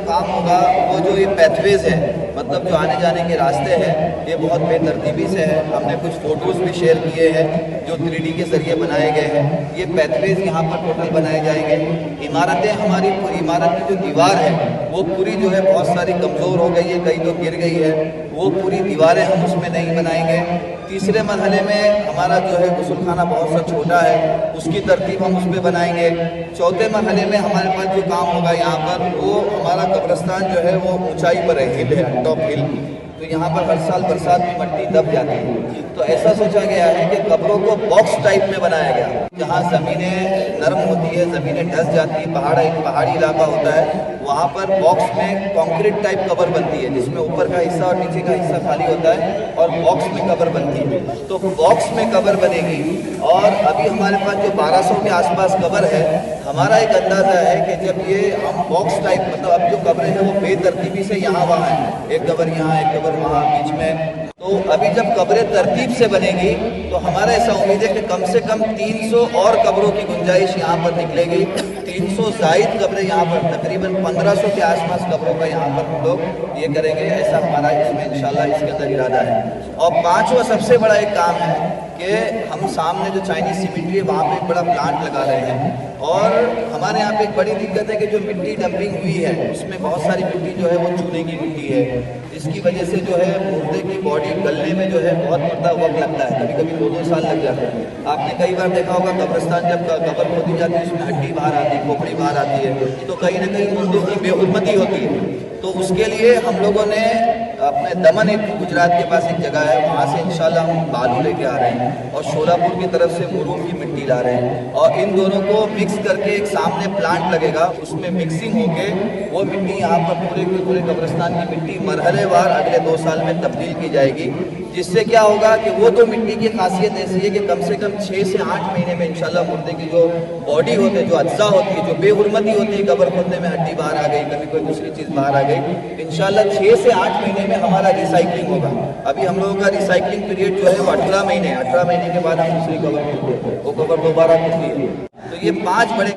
काम होगा वो जो ये पैथवेज है, मतलब जो आने जाने के रास्ते हैं, ये बहुत बेतरतीबी से है। हमने कुछ फ़ोटोज़ भी शेयर किए हैं जो 3D के ज़रिए बनाए गए हैं। ये पैथवेज यहाँ पर टोटल बनाए जाएंगे। इमारतें हमारी पूरी इमारत की जो दीवार है वो पूरी जो है बहुत सारी कमज़ोर हो गई है, कई तो गिर गई है, वो पूरी दीवारें हम उसमें नहीं बनाएंगे। तीसरे मरहले में हमारा जो है गुस्लखाना बहुत सा छोटा है, उसकी तरतीब हम उस पर बनाएंगे। चौथे मरहले में हमारे पास जो काम होगा यहाँ पर, वो हमारा कब्रस्तान जो है वो ऊंचाई पर है, हिल है, टॉप हिल। तो यहाँ पर हर साल बरसात में मट्टी दब जाती है, तो ऐसा सोचा गया है कि कब्रों को बॉक्स टाइप में बनाया गया, जहाँ ज़मीनें नरम होती है, ज़मीनें ढस जाती है, पहाड़ी इलाका होता है, वहाँ पर बॉक्स में कंक्रीट टाइप कबर बनती है, जिसमें ऊपर का हिस्सा और नीचे का हिस्सा खाली होता है और बॉक्स में कबर बनती है। तो बॉक्स में कबर बनेगी। और अभी हमारे पास जो 1200 के आसपास कबर है, हमारा एक अंदाज़ा है कि जब ये हम बॉक्स टाइप, मतलब अब जो कब्रें हैं वो बेतरतीबी से यहाँ वहाँ है, एक कबर यहाँ, एक कबर वहाँ बीच में। तो अभी जब कब्रें तरतीब से बनेगी तो हमारा ऐसा उम्मीद है कि कम से कम 300 और कब्रों की गुंजाइश यहाँ पर निकलेगी। 300 जायद कब्रें यहाँ पर, तकरीबन 1500 के आसपास कब्रों का यहाँ पर हम लोग ये करेंगे, ऐसा हमारा इसमें इंशाल्लाह इसके अंदर इरादा है। और पांचवा सबसे बड़ा एक काम है कि हम सामने जो चाइनीज सीमेंट्री है वहाँ पे एक बड़ा प्लांट लगा रहे हैं। और हमारे यहाँ पे एक बड़ी दिक्कत है कि जो मिट्टी डंपिंग हुई है उसमें बहुत सारी मिट्टी जो है वो चूने की मिट्टी है, जिसकी वजह से जो है मुर्दे की बॉडी गलने में जो है बहुत बड़ा वक्त लगता है, कभी कभी 2-2 साल लग जाते हैं। आपने कई बार देखा होगा कब्रिस्तान जब कब्र खोदी जाती है उसमें हड्डी बाहर आती है, खोपड़ी बाहर आती है, तो कहीं ना कहीं मुर्दों की बेहुरमती होती है। तो उसके लिए हम लोगों ने अपने दमन, एक गुजरात के पास एक जगह है, वहाँ से इंशाल्लाह हम बालू लेके आ रहे हैं और शोलापुर की तरफ से मुरूम की मिट्टी ला रहे हैं, और इन दोनों को मिक्स करके एक सामने प्लांट लगेगा, उसमें मिक्सिंग होके वो मिट्टी यहाँ पर पूरे के पूरे कब्रिस्तान की मिट्टी मरहलेवार अगले 2 साल में तब्दील की जाएगी। जिससे क्या होगा कि वो तो मिट्टी की खासियत ऐसी है कि कम से कम 6 से 8 महीने में इंशाल्लाह मुर्दे की जो बॉडी होती है, जो अज्जा होती है, जो बेहुरमती होती है, कब्र खोदने में हड्डी बाहर आ गई, कभी कोई दूसरी चीज़ बाहर आ गई, इंशाल्लाह 6 से 8 महीने में हमारा रिसाइकलिंग होगा। अभी हम लोगों का रिसाइकलिंग पीरियड जो है वो 18 महीने के बाद हम दूसरी कब्र खोदते हैं, वो कब्र दोबारा खोदती है। तो ये 5 बड़े